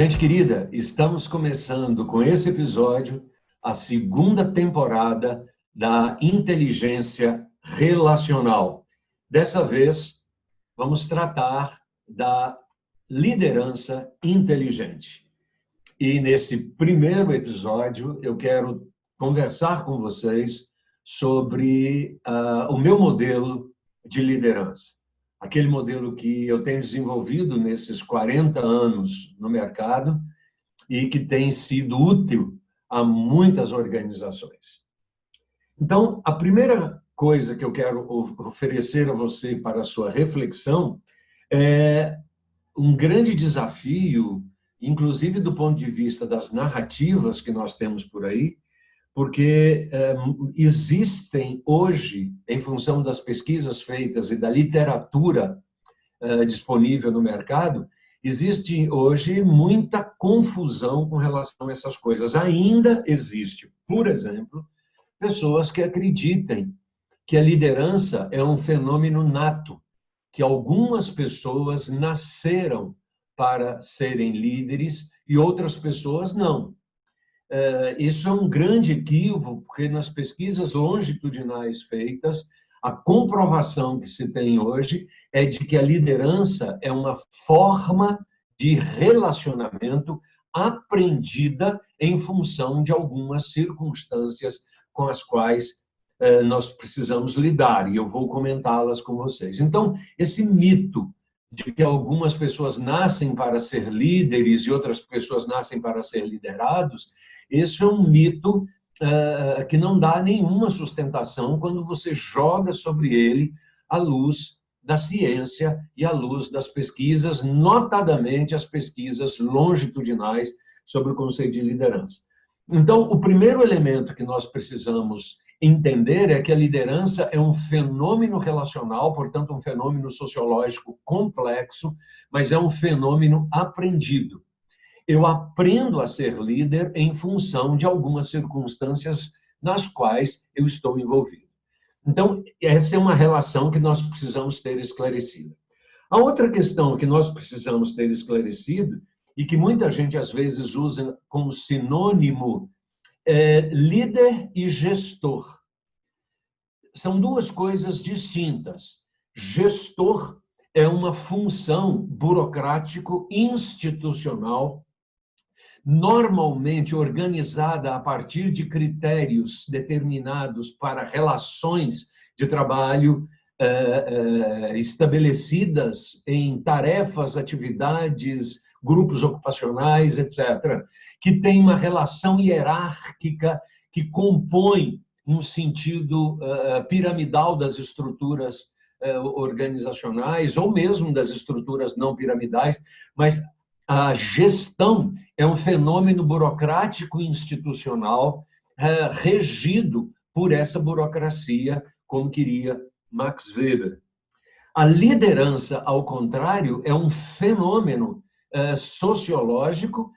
Gente querida, estamos começando com esse episódio a segunda temporada da inteligência relacional. Dessa vez, vamos tratar da liderança inteligente. E nesse primeiro episódio, eu quero conversar com vocês sobre o meu modelo de liderança. Aquele modelo que eu tenho desenvolvido nesses 40 anos no mercado e que tem sido útil a muitas organizações. Então, a primeira coisa que eu quero oferecer a você para a sua reflexão é um grande desafio, inclusive do ponto de vista das narrativas que nós temos por aí, porque existem hoje, em função das pesquisas feitas e da literatura disponível no mercado, existe hoje muita confusão com relação a essas coisas. Ainda existe, por exemplo, pessoas que acreditem que a liderança é um fenômeno nato, que algumas pessoas nasceram para serem líderes e outras pessoas não. Isso é um grande equívoco, porque nas pesquisas longitudinais feitas, a comprovação que se tem hoje é de que a liderança é uma forma de relacionamento aprendida em função de algumas circunstâncias com as quais nós precisamos lidar, e eu vou comentá-las com vocês. Então, esse mito de que algumas pessoas nascem para ser líderes e outras pessoas nascem para ser liderados, esse é um mito que não dá nenhuma sustentação quando você joga sobre ele a luz da ciência e a luz das pesquisas, notadamente as pesquisas longitudinais sobre o conceito de liderança. Então, o primeiro elemento que nós precisamos entender é que a liderança é um fenômeno relacional, portanto, um fenômeno sociológico complexo, mas é um fenômeno aprendido. Eu aprendo a ser líder em função de algumas circunstâncias nas quais eu estou envolvido. Então, essa é uma relação que nós precisamos ter esclarecida. A outra questão que nós precisamos ter esclarecido, e que muita gente às vezes usa como sinônimo, é líder e gestor. São duas coisas distintas. Gestor é uma função burocrático-institucional normalmente organizada a partir de critérios determinados para relações de trabalho estabelecidas em tarefas, atividades, grupos ocupacionais, etc., que tem uma relação hierárquica que compõe um sentido piramidal das estruturas organizacionais, ou mesmo das estruturas não piramidais, mas a gestão é um fenômeno burocrático institucional regido por essa burocracia, como queria Max Weber. A liderança, ao contrário, é um fenômeno sociológico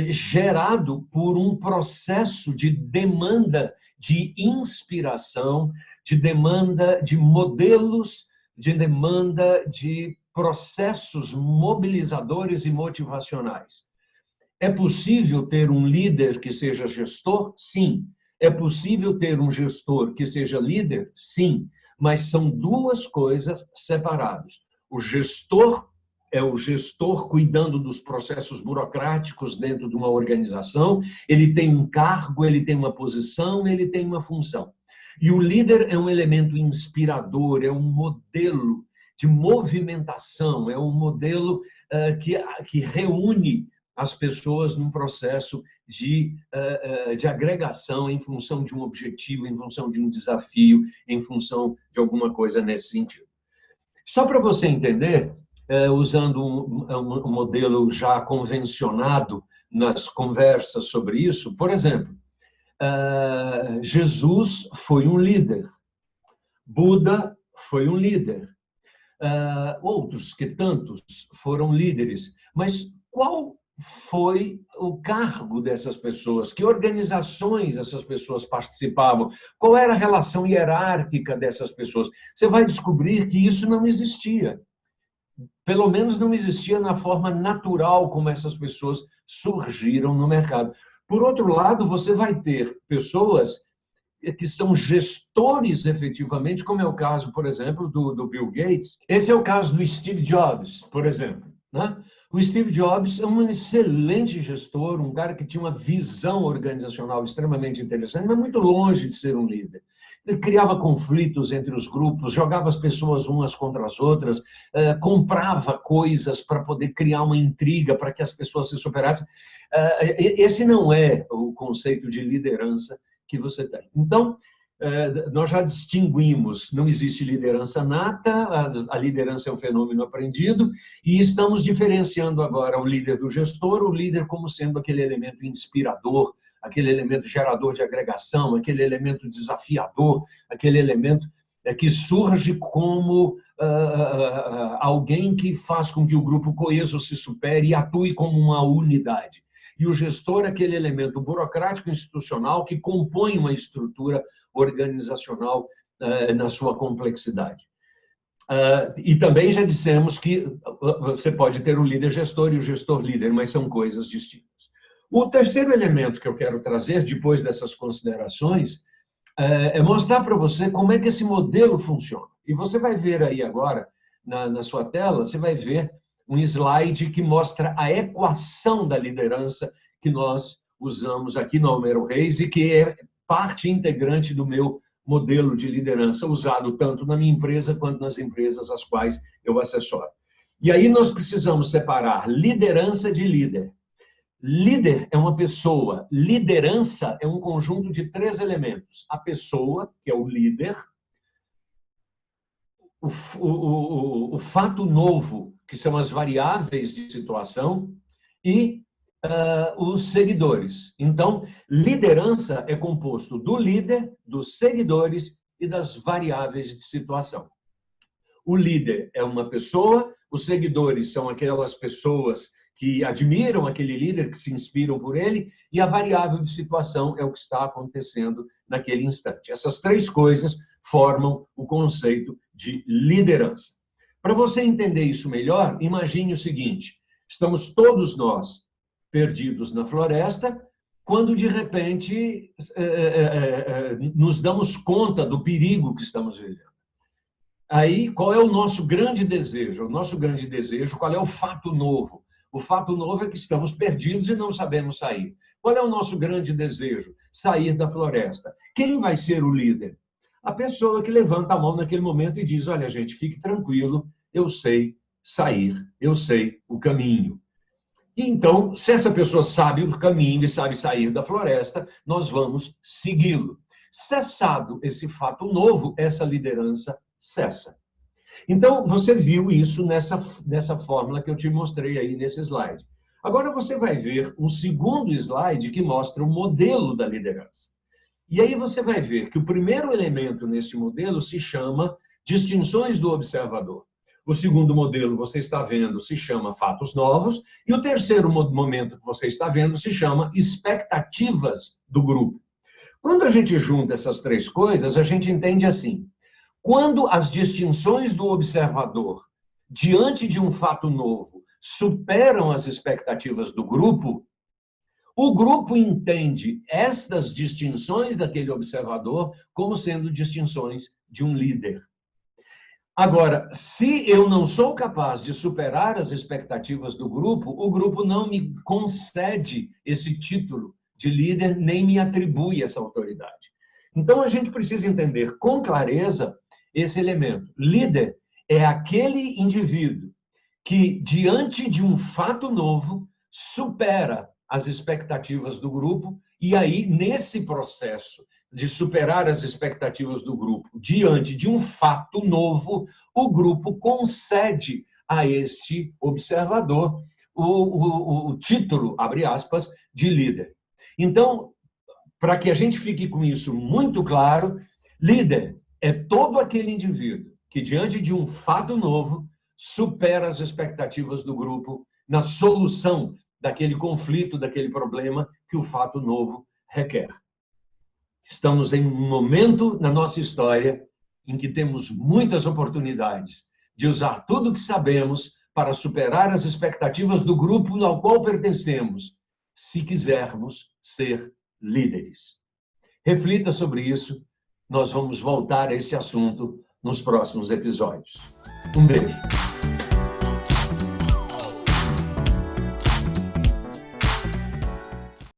gerado por um processo de demanda de inspiração, de demanda de modelos, de demanda de processos mobilizadores e motivacionais. É possível ter um líder que seja gestor? Sim. É possível ter um gestor que seja líder? Sim. Mas são duas coisas separadas. O gestor é o gestor cuidando dos processos burocráticos dentro de uma organização, ele tem um cargo, ele tem uma posição, ele tem uma função. E o líder é um elemento inspirador, é um modelo de movimentação, é um modelo que reúne as pessoas num processo de agregação em função de um objetivo, em função de um desafio, em função de alguma coisa nesse sentido. Só para você entender, usando um modelo já convencionado nas conversas sobre isso, por exemplo, Jesus foi um líder, Buda foi um líder, outros que tantos foram líderes, mas qual foi o cargo dessas pessoas? Que organizações essas pessoas participavam? Qual era a relação hierárquica dessas pessoas? Você vai descobrir que isso não existia. pelo menos não existia na forma natural como essas pessoas surgiram no mercado. Por outro lado, você vai ter pessoas que são gestores efetivamente, como é o caso, por exemplo, do Bill Gates. Esse é o caso do Steve Jobs, por exemplo, né? O Steve Jobs é um excelente gestor, um cara que tinha uma visão organizacional extremamente interessante, mas muito longe de ser um líder. Ele criava conflitos entre os grupos, jogava as pessoas umas contra as outras, comprava coisas para poder criar uma intriga para que as pessoas se superassem. Esse não é o conceito de liderança que você tem. Então, nós já distinguimos, não existe liderança nata, a liderança é um fenômeno aprendido, e estamos diferenciando agora o líder do gestor, o líder como sendo aquele elemento inspirador, aquele elemento gerador de agregação, aquele elemento desafiador, aquele elemento que surge como alguém que faz com que o grupo coeso se supere e atue como uma unidade. E o gestor é aquele elemento burocrático institucional que compõe uma estrutura organizacional na sua complexidade. E também já dissemos que você pode ter o líder gestor e o gestor líder, mas são coisas distintas. O terceiro elemento que eu quero trazer, depois dessas considerações, é mostrar para você como é que esse modelo funciona. E você vai ver aí agora, na sua tela, você vai ver um slide que mostra a equação da liderança que nós usamos aqui no Almero Reis e que é parte integrante do meu modelo de liderança, usado tanto na minha empresa quanto nas empresas às quais eu assessoro. E aí nós precisamos separar liderança de líder. Líder é uma pessoa, liderança é um conjunto de 3 elementos. A pessoa, que é o líder, o fato novo, que são as variáveis de situação, e os seguidores. Então, liderança é composto do líder, dos seguidores e das variáveis de situação. O líder é uma pessoa, os seguidores são aquelas pessoas que admiram aquele líder, que se inspiram por ele, e a variável de situação é o que está acontecendo naquele instante. Essas 3 coisas formam o conceito de liderança. Para você entender isso melhor, imagine o seguinte: estamos todos nós perdidos na floresta, quando de repente nos damos conta do perigo que estamos vivendo. Aí, qual é o nosso grande desejo? O nosso grande desejo, qual é o fato novo? O fato novo é que estamos perdidos e não sabemos sair. Qual é o nosso grande desejo? Sair da floresta. Quem vai ser o líder? A pessoa que levanta a mão naquele momento e diz: olha, gente, fique tranquilo, eu sei sair, eu sei o caminho. E então, se essa pessoa sabe o caminho e sabe sair da floresta, nós vamos segui-lo. Cessado esse fato novo, essa liderança cessa. Então, você viu isso nessa fórmula que eu te mostrei aí nesse slide. Agora você vai ver um segundo slide que mostra o modelo da liderança. E aí você vai ver que o primeiro elemento nesse modelo se chama distinções do observador. O segundo modelo, você está vendo, se chama fatos novos. E o terceiro momento que você está vendo se chama expectativas do grupo. Quando a gente junta essas 3 coisas, a gente entende assim: quando as distinções do observador, diante de um fato novo, superam as expectativas do grupo, o grupo entende estas distinções daquele observador como sendo distinções de um líder. Agora, se eu não sou capaz de superar as expectativas do grupo, o grupo não me concede esse título de líder, nem me atribui essa autoridade. Então, a gente precisa entender com clareza esse elemento. Líder é aquele indivíduo que, diante de um fato novo, supera as expectativas do grupo, e aí, nesse processo de superar as expectativas do grupo, diante de um fato novo, o grupo concede a este observador o título, abre aspas, de líder. Então, para que a gente fique com isso muito claro, líder é todo aquele indivíduo que, diante de um fato novo, supera as expectativas do grupo na solução daquele conflito, daquele problema que o fato novo requer. Estamos em um momento na nossa história em que temos muitas oportunidades de usar tudo o que sabemos para superar as expectativas do grupo ao qual pertencemos, se quisermos ser líderes. Reflita sobre isso. Nós vamos voltar a esse assunto nos próximos episódios. Um beijo.